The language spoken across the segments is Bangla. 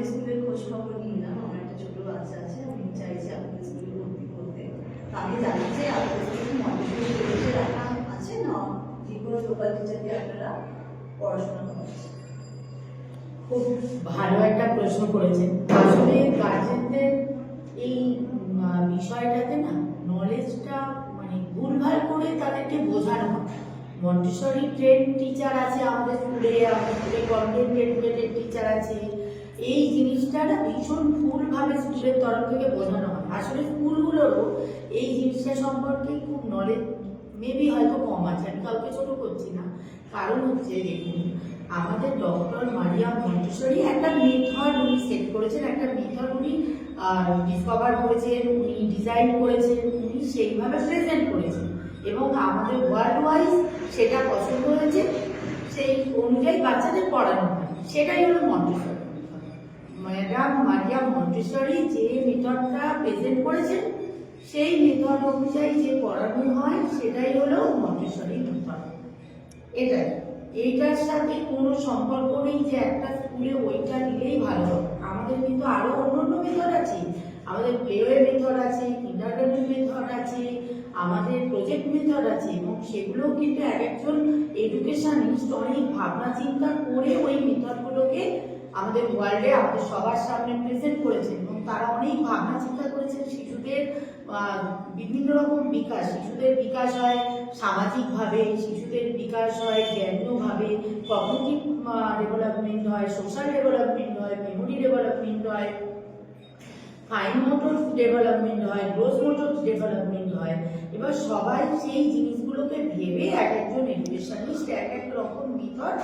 স্কুলের খোঁজ খবর নিলাম। আমার একটা ছোট বাচ্চা আছে, আমি চাইছি আপনাদের স্কুলে ভর্তি করতে। আমি জানি যে আপনাদের স্কুলে মন্টেসরি পরিবেশে রাখা আছে না, যে কোনো লোকাল টিচার দিয়ে আপনারা পড়াশোনা করাচ্ছেন। খুব ভালো একটা প্রশ্ন করেছেন। আসলে গার্জেনদের এই বিষয়টাতে না নলেজটা মানে ভুলভাল করে তাদেরকে বোঝানো হয়। মন্টেসরি ট্রেন টিচার আছে আমাদের স্কুলে কন্টেন্ট এডুকেটেড টিচার আছে, এই জিনিসটা না ভীষণ ভুলভাবে স্কুলের তরফ থেকে বোঝানো হয়। আসলে স্কুলগুলোরও এই জিনিসটা সম্পর্কে খুব নলেজ মেবি হয়তো কম আছে। আমি কাউকে ছোট করছি না, কারণ হচ্ছে দেখুন আমাদের ডক্টর মারিয়া মন্টেসরি একটা মেথড উনি সেট করেছেন, একটা মেথড উনি ডিসকভার করেছেন, উনি ডিজাইন করেছেন, উনি সেইভাবে প্রেজেন্ট করেছেন এবং আমাদের ওয়ার্ল্ড ওয়াইজ সেটা পছন্দ হয়েছে, সেই অনুযায়ী বাচ্চাদের পড়ানো হয়। সেটাই হলো মন্টেসরি মেথড। ম্যাডাম মারিয়া মন্টেসরি যে মেথডটা প্রেজেন্ট করেছেন সেই মেথড অনুযায়ী যে পড়ানো হয় সেটাই হলো মন্টেসরি মেথড। এইটার সাথে কোনো সম্পর্ক নেই যে একটা স্কুলে ওইটা নিলেই ভালো হবে। আমাদের কিন্তু আরো অন্যান্য মেথড আছে, আমাদের প্লেওয়ে মেথড আছে, কিন্ডারগার্টেন মেথড আছে, আমাদের প্রজেক্ট মেথড আছে এবং সেগুলোও কিন্তু এক একজন এডুকেশনিস্ট অনেক ভাবনা চিন্তা করে ওই মেথডগুলোকে আমাদের ওয়ার্ল্ডে আমাদের সবার সামনে প্রেজেন্ট করেছেন এবং তারা অনেক ভাবনা চিন্তা করেছেন শিশুদের বিভিন্ন রকম বিকাশ। শিশুদের বিকাশ হয় সামাজিকভাবে, শিশুদের বিকাশ হয় জ্ঞানীয়ভাবে, কগনিটিভ ডেভেলপমেন্ট হয়, সোশ্যাল ডেভেলপমেন্ট হয়, মেমোরি ডেভেলপমেন্ট হয়, ফাইন মোটর ডেভেলপমেন্ট হয়, গ্রোস মোটর ডেভেলপমেন্ট হয়। এবার সবাই সেই জিনিসগুলোকে ভেবে এক একজন এডুকেশনিস্ট এক এক রকম মেথড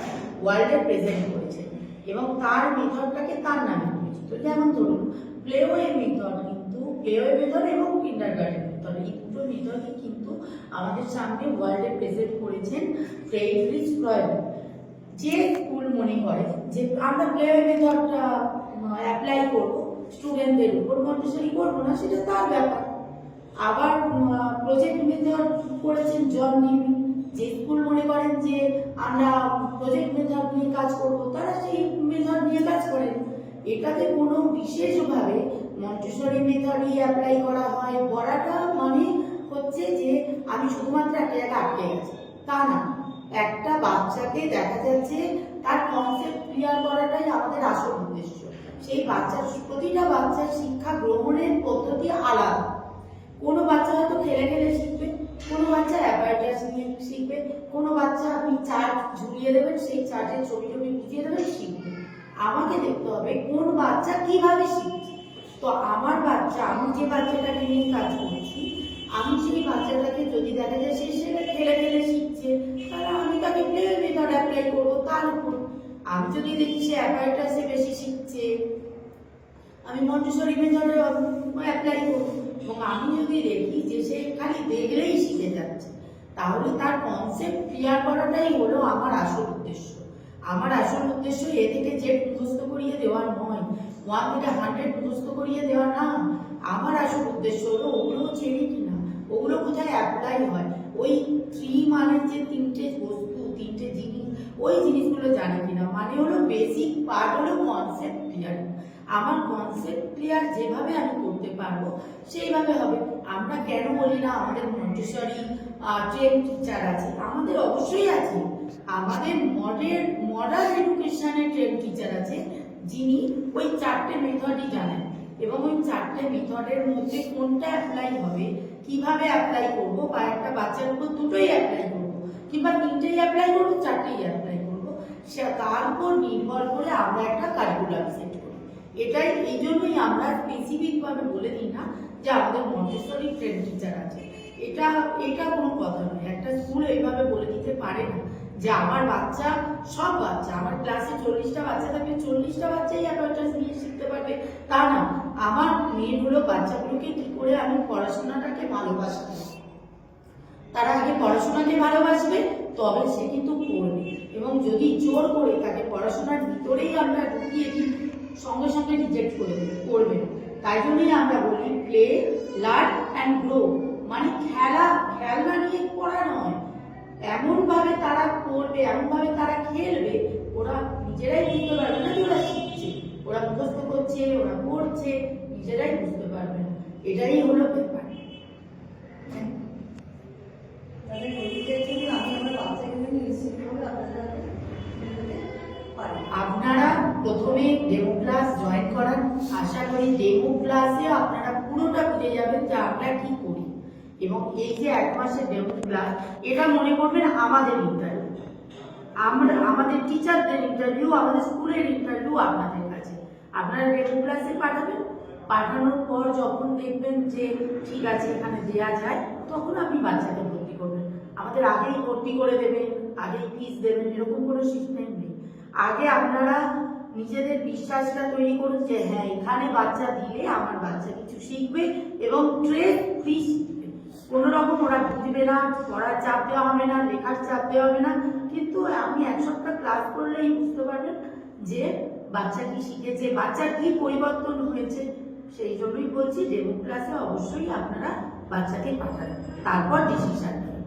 ওয়ার্ল্ডে প্রেজেন্ট করেছেন এবং তার মেথডটাকে তার নামে পরিচিত। যেমন ধরুন প্লেওয়ে মেথড, কিন্তু প্লেওয়ে মেথড এবং কিন্ডারগার্টেন মেথড এই দুটো মেথডই কিন্তু আমাদের সামনে ওয়ার্ল্ডে প্রেজেন্ট করেছেন ফ্রেডরিক স্ট্রয়বার। যে স্কুল মনে করে যে আমরা প্লেওয়ে মেথডটা অ্যাপ্লাই করবো স্টুডেন্টদের উপর, মন্টেসরি করবো না, সেটা তার ব্যাপার। আবার প্রজেক্ট মেথড করেছেন জন নিউম্যান। যে স্কুল মনে করেন যে আমরা প্রজেক্ট মেথড নিয়ে কাজ করবো, তারা সেই মেথড নিয়ে কাজ করেন। এটাতে কোনো বিশেষভাবে মন্টেসরি মেথডই অ্যাপ্লাই করা হয় পড়াটা মানে হচ্ছে যে আমি শুধুমাত্র একটা জায়গায় আটকে গেছি তা না। একটা বাচ্চাকে দেখা যাচ্ছে তার কনসেপ্ট ক্লিয়ার করাটাই আমাদের আসল উদ্দেশ্য। সেই বাচ্চার প্রতিটা বাচ্চার শিক্ষা গ্রহণের পদ্ধতি আলাদা। কোনো বাচ্চা হয়তো খেলে খেলে শিখবে, কোনো বাচ্চা অ্যাপারেটাস নিয়ে শিখবে, কোনো বাচ্চা আপনি চার্ট ঝুলিয়ে দেবেন, সেই চার্টের ছবি ছবি বুঝিয়ে দেবেন, শিখবে। আমাকে দেখতে হবে কোন বাচ্চা কিভাবে শিখছে। তো আমার বাচ্চা, আমি যে বাচ্চাটাকে নিয়ে কাজ করছি, আমি সেই বাচ্চাটাকে যদি দেখা যায় সে সেটা খেলে খেলে শিখছে, তাহলে আমি তাকে প্লেওয়ে মেথড অ্যাপ্লাই করবো তার উপর। আমি যদি দেখি সে অ্যাপারেটাসে বেশি শিখছে, আমি মন্টেসরি মেথডে অ্যাপ্লাই করবো। এবং আমি যদি দেখি যে সে খালি দেখলেই শিখে যাচ্ছে, তাহলে তার কনসেপ্ট ক্লিয়ার করাটাই হলো আমার আসল উদ্দেশ্য। আমার আসল উদ্দেশ্য এ থেকে যে মুখস্থ করিয়ে দেওয়া নয়, 1 থেকে 100 মুখস্থ করিয়ে দেওয়া না। আমার আসল উদ্দেশ্য হলো ওগুলো চেনে কিনা, ওগুলো কোথায় অ্যাপ্লাই হয়, ওই 3 মানের যে 3টে বস্তু, 3টে জিনিস, ওই জিনিসগুলো জানে কিনা। মানে হলো বেসিক পার্ট হলো কনসেপ্ট ক্লিয়ার। আমার কনসেপ্ট ক্লিয়ার যেভাবে আমি করতে পারবো সেইভাবে হবে। আমরা কেন বলি না আমাদের মন্টেসরি ট্রেন টিচার আছে? আমাদের অবশ্যই আছে। আমাদের মডার্ন এডুকেশনের ট্রেন টিচার আছে যিনি ওই 4টে মেথডই জানেন এবং ওই 4টে মেথডের মধ্যে কোনটা অ্যাপ্লাই হবে, কিভাবে অ্যাপ্লাই করবো, বা একটা বাচ্চার উপর দুটোই অ্যাপ্লাই করবো কিংবা 3টেই অ্যাপ্লাই করবো, 4টেই অ্যাপ্লাই করবো, তার উপর নির্ভর করে আমরা একটা কারিকুলাম সেট করি। এটাই এই জন্যই আমরা স্পেসিফিকভাবে বলে দিই না যে আমাদের মন্টেসরি ট্রেন টিচার আছে। এটা কোনো কথা নয়। একটা স্কুল এইভাবে বলে দিতে পারে না যে আমার বাচ্চা, সব বাচ্চা, আমার ক্লাসে 40টা বাচ্চা থাকবে, 40টা বাচ্চাই অ্যাপারেটাস নিয়ে শিখতে পারবে, তা না। আমার মেন হলো বাচ্চাগুলোকে কি করে আমি পড়াশোনাটাকে ভালোবাসবো। তারা আগে পড়াশোনাকে ভালোবাসবে, তবে সে কিন্তু করবে। এবং যদি জোর করে তাকে পড়াশোনার ভিতরেই আমরা ঢুকিয়ে দিই, সঙ্গে সঙ্গে রিজেক্ট করে দেবে, করবে না। তাই জন্যই আমরা বলি প্লে, লার্ন অ্যান্ড গ্রো। মানে খেলনা নিয়ে পড়া নয়, এমনভাবে তারা করবে, এমনভাবে তারা খেলবে, ওরা নিজেরাই বুঝতে পারবে না যে ওরা শিখছে, ওরা মুখস্থ হচ্ছে নিজেরাই বুঝতে পারবেন। এটাই হলো ব্যাপার। তাদের প্রতিটা জন্য আমি আমার বাচ্চাগুলো নিশ্চিতভাবে আপনাদের পারি। আপনারা প্রথমে ডেমো ক্লাস জয়েন করান, আশা করি ডেমো ক্লাসে আপনারা পুরোটা বুঝে যাবেন যে আমরা কি করি। এবং এই যে 1 মাসের ডেমো ক্লাস, এটা মনে করবেন আমাদের ইন্টারভিউ, আমরা আমাদের টিচারদের ইন্টারভিউ, আমাদের স্কুলের ইন্টারভিউ আপনাদের কাছে। আপনারা ডেমো ক্লাসে পাঠাবেন, পাঠানোর পর যখন দেখবেন যে ঠিক আছে এখানে দেওয়া যায়, তখন আপনি বাচ্চাকে ভর্তি করবেন। আমাদের আগেই ভর্তি করে দেবেন, আগেই ফিস দেবেন, এরকম কোনো সিস্টেম নেই। আগে আপনারা নিজেদের বিশ্বাসটা তৈরি করুন যে হ্যাঁ এখানে বাচ্চা দিলে আমার বাচ্চা কিছু শিখবে এবং ট্রেড ফ্রি শিখবে। কোনো রকম ওরা বুঝবে না, পড়ার চাপ দেওয়া হবে না, লেখার চাপ দেওয়া হবে না, কিন্তু আপনি 1 সপ্তাহ ক্লাস করলেই বুঝতে পারবেন যে বাচ্চা কি শিখেছে, বাচ্চার কি পরিবর্তন হয়েছে। সেই জন্যই বলছি ডেমো ক্লাসে অবশ্যই আপনারা বাচ্চাকে পাঠান, তারপর ডিসিশন নেবেন।